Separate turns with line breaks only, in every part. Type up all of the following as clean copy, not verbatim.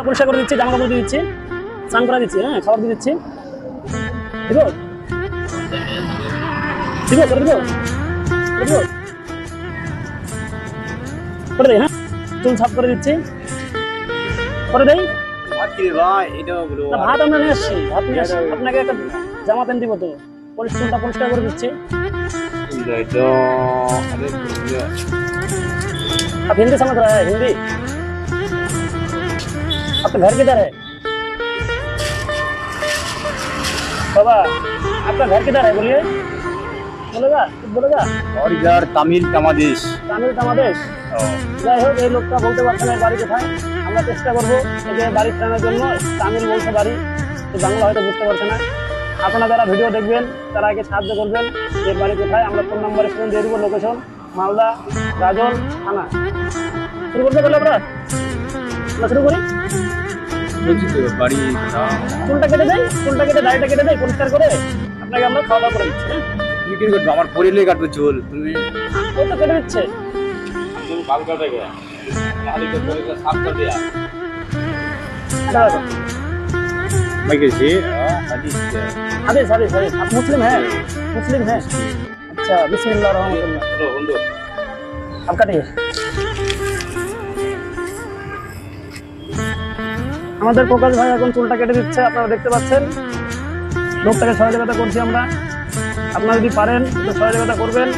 পরিষ্কার করে দিচ্ছি, জামা কাপড় দিয়ে দিচ্ছি, স্নান করে দিচ্ছি, হ্যাঁ খাবার দিয়ে দিচ্ছি। দিব দিব করে দিব দিব করে দেই, হ্যাঁ চুল সাফ করে দিচ্ছি, করে দেই। ভাত আমরা নিয়ে আসছি, ভাত নিয়ে আসছি, আপনাকে একটা জামা প্যান্ট দিব তো, চুলটা পরিষ্কার করে দিচ্ছি। आप हिंदी समझ रहे हैं? हिंदी आपका घर किधर है बाबा? आपका घर किधर है बोलिए, बोलेगा कुछ बोलेगा?
और इधर तमिल तमादेश।
तमिल तमादेश। যাই হোক এই লোকটা বলতে পারছে না বাড়ি কোথায়, আমরা চেষ্টা করবো একে বাড়ি ফেরানোর জন্য। তামিল বলছে বাড়ি, বাংলা হয়তো বুঝতে পারছে না। আপনারা যারা ভিডিও দেখবেন তারা আগে সাহায্য করবেন এর বাড়ি কোথায়। আমরা ফোন নাম্বার স্ক্রিনে দিয়ে দেবো, লোকেশন মালদা গাজল থানা। শুরু করতে পারলে আমরা শুরু করি।
বাড়ি
চুলটা কেটে দেয়, চুলটা কেটে দাড়িটা কেটে দেয় পরিষ্কার করে, আপনাকে আমরা খাওয়া দাওয়া করে দিচ্ছি। হ্যাঁ
তুমি কি করবে? আমার পরিলে কাটবে চুল, তুমি
ও তো কেটে দিচ্ছে।
তুমি বাল কাটে গেছে মালিকের পরিলে সাফ করে দেয়া। मैं कैसे हदीस
हदीस हदीस हदीस आप मुस्लिम हैं? मुस्लिम हैं? अच्छा बिस्मिल्लाह रहमान रहीम। अब काटिए। আমাদের প্রকাশ ভাই এখন চুলটা কেটে দিচ্ছে, আপনারা দেখতে পাচ্ছেন। লোকটাকে সহযোগিতা করছি আমরা, আপনারা যদি পারেন তো সহযোগিতা করবেন।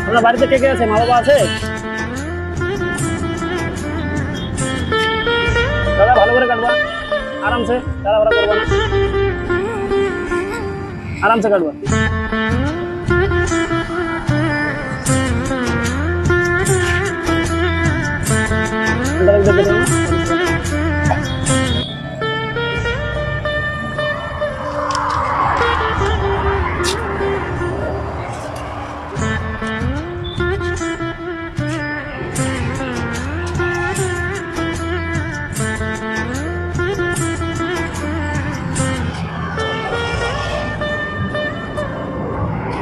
আপনার বাড়িতে কে কে আছে? মা বাবা আছে? দাদা ভালো করে কাটবা, আরামসে, তাড়াহুড়া করবা না, আরামসে কাটবা।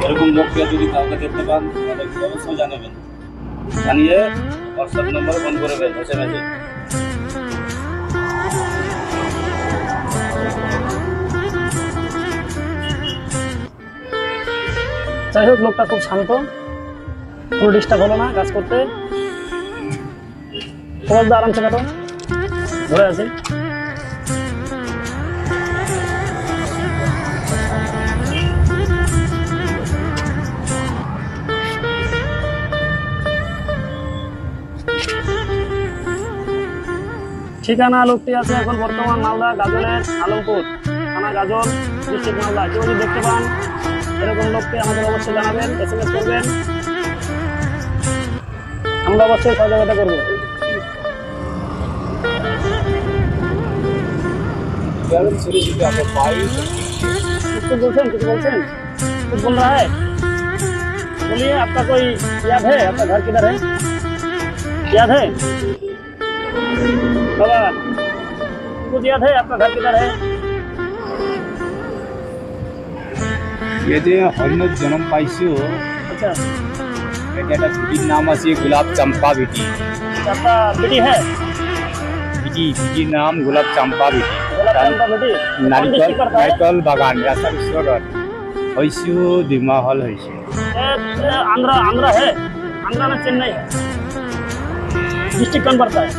এরকম লোককে যদি কাউকে দেখতে পান তাহলে অবশ্যই জানাবেন, জানিয়ে হোয়াটসঅ্যাপ নম্বর ফোন করবেন এসএমএসে।
যাই হোক লোকটা খুব শান্ত, কোনো ডিস্টার্ব হলো না কাজ করতে। তোমার আরামসে কাটো, ধরে আছি। ঠিকানা লোকটি আছে এখন বর্তমান মালদা গাজলের আলমপুর থানা, গাজল ডিস্ট্রিক্ট মালদা। কেউ যদি দেখতে পান এরকম লোককে আমাদের অবশ্যই জানাবেন, এসএমএস করবেন, আমরা অবশ্যই সহযোগিতা করবো। कुछ बोलছেন, कुछ बोलছেন, कुछ बोल रहा है? बोलिए आपका कोई याद है? आपका घर किधर है? याद है बाबा? कुछ याद है आपका घर किधर है?
ये যে হলনত জন্ম পাইছো,
अच्छा
এটা একটা বিটির নাম আছে গোলাপ চম্পা বিটি।
आपका बेटी है?
বিটির নাম গোলাপ চম্পা বিটি।
गोलाब चंपा बेटी कौन डिस्ट्रिक्ट पड़ता है?
নাৰিকল বাগান ৰাস্তাৰ ওচৰত হইছো, 2 মাহ হল হইছে।
आंध्रा, आंध्रा है? आंध्रा में चेन्नई है। डिस्ट्रिक्ट कौन पड़ता है?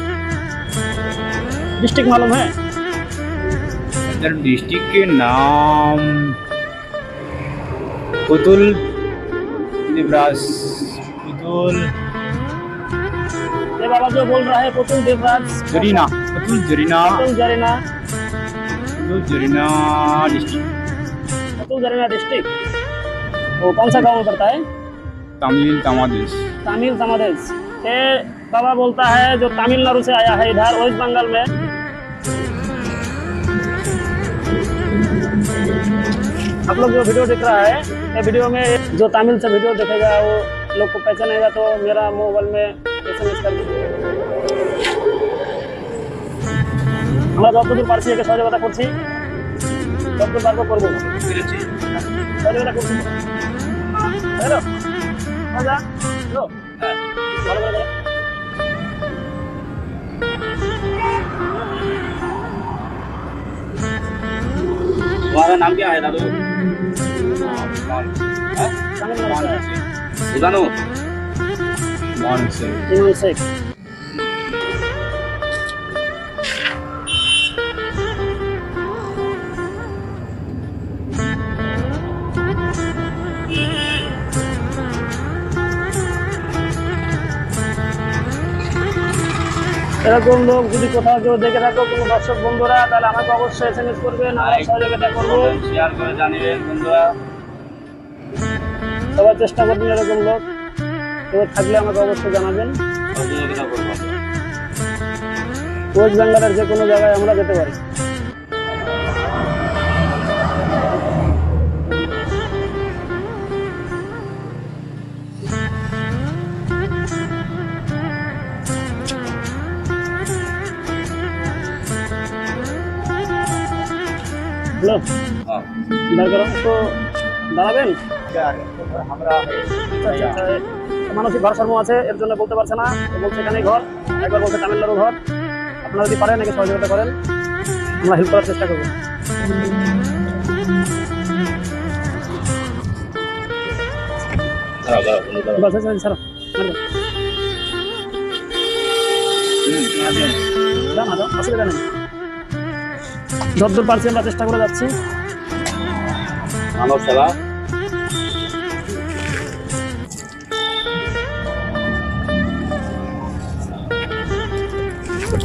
डिस्ट्रिक्ट मालूम है?
इधर डिस्ट्रिक्ट के नाम पुतुल देवराज, पुतुल
ये बाबा जो बोल रहा है पुतुल देवराज
जरीना, पुतुल जरीना,
पुतुल जरीना,
पुतुल जरीना डिस्ट्रिक्ट,
पुतुल जरीना डिस्ट्रिक्ट। वो कौन सा गाँव में पड़ता है?
तमिल तमादेश।
तमिल तमादेश। ये बाबा बोलता है जो तमिलनाडु से आया है इधर वेस्ट बंगाल में। आप लोग जो वीडियो देख रहा है, ये वीडियो में जो तमिल से वीडियो देखेगा वो लोग को पहचानेगा, तो मेरा मोबाइल में एसएमएस कर दीजिए। আমরা যতদূর পারছি একে সহযোগিতা করছি। যতদূর পারবো করবো।
পেরেছি।
সহযোগিতা করছি। হ্যালো মজা হ্যালো
হ্যাঁ।
ভালো করে বলো।
तुम्हारा नाम क्या है दादू? हाँ? इबानो?
ইমাম শেখ। এরকম লোক যদি কোথাও কেউ দেখে থাকো কোনো দর্শক বন্ধুরা, তাহলে আমাকে অবশ্যই SMS করবেন, আমরা সহযোগিতা করবো।
শেয়ার করে জানিবেন বন্ধুরা।
সবাই চেষ্টা করবেন এরকম লোক কেউ থাকলে আমাকে অবশ্যই জানাবেন।
সহযোগিতা করবো।
ওয়েস্ট বেঙ্গলের যে কোনো জায়গায় আমরা যেতে পারি। হ্যালো
हाँ।
দাঁড় করো তো, দাঁড়াবেন। মানসিক ভারসাম্য আছে, এর জন্য বলতে পারছে না, বলছে এখানেই ঘর, একবার বলছে তামিলনাড়ু ঘর। আপনারা যদি পারেন নাকি সহযোগিতা করেন, আমরা হেল্প করার চেষ্টা করবো। বাস আছে স্যার, অসুবিধা নেই, যতদূর পারছি আমরা চেষ্টা করে যাচ্ছি।
मानव सेवा।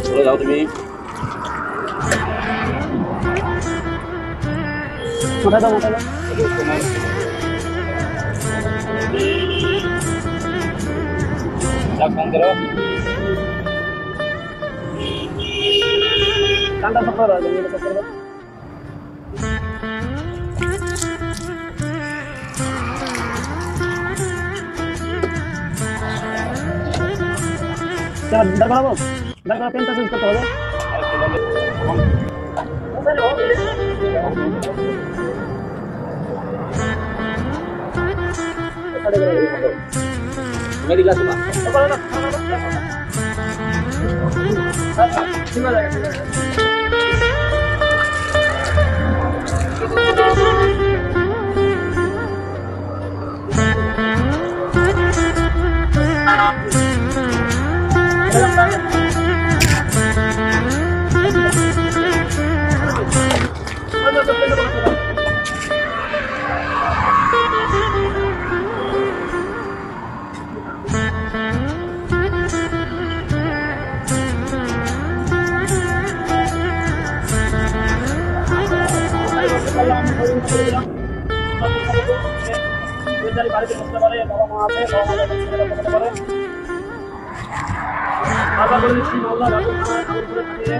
चलो जाओ तुम्हें।
মাথায় দাও, মাথায় দাও।
क्या काम करो?
কানটা সব করো, জমিটা সব করো। দাঁড় করাবো, দাঁড় করা, পেনটা চেঞ্জ করতে হবে।
मेरी क्लास में বাড়িতে বসতে পারে, বাবা মা আছে, বাবা মা করতে পারে। বাবা বলে দিচ্ছি, মালদা বাড়ি আমার করে থাকিয়ে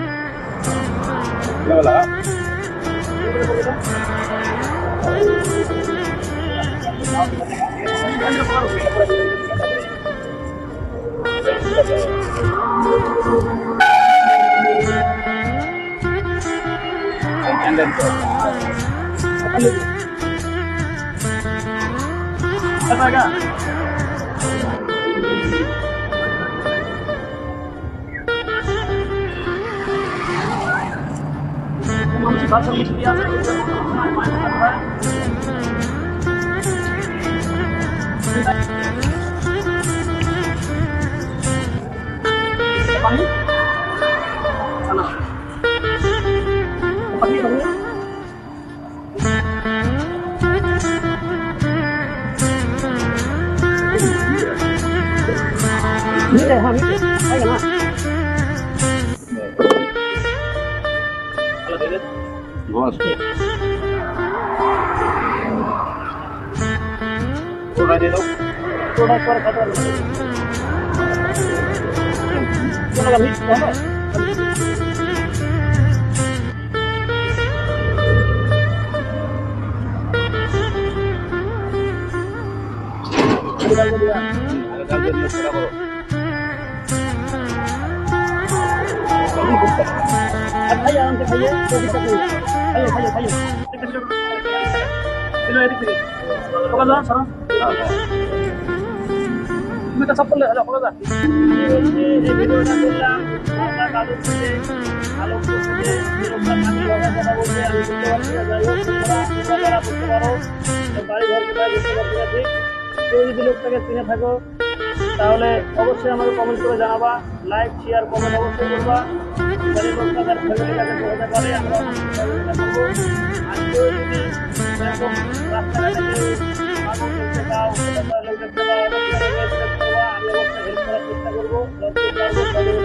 মানসিক ভারসাম্য কি আছে পানি না পানি হবে नीचे हाँ नीचे आएगा ना बस
थोड़ा दे दो थोड़ा पर खतर चलो मीट करो खाइए आराम से खाइए, कोई दिक्कत नहीं है। खाइए खाइए खाइए। চেষ্টা করবো। ছিল এদিক থেকে ওকে দাও সরো তুমি তো সব করলে হলো ওকে দাও এই ভিডিওটা করলাম আমরা কাগজ থেকে আলো থেকে লোকটা মাটি ভাবে কথা বলতে আমি বুঝতে পারছি না যাই হোক তোমরা যারা বুঝতে পারো বাড়ি ঘর কোথায় বুঝতে পারছি না ঠিক কেউ যদি লোকটাকে চিনে থাকো তাহলে অবশ্যই আমাকে কমেন্ট করে জানাবা লাইক শেয়ার কমেন্ট অবশ্যই করবা যাতে লোকটা তার ফ্যামিলির কাছে পৌঁছাতে পারে আমরা সহযোগিতা করবো আর কেউ যদি এরকম রাস্তাঘাটে কেউ মানুষ দেখতে পাও লোক দেখতে পাও অবশ্যই আমি অবশ্যই হেল্প করার চেষ্টা করবো যতটুকু পারবো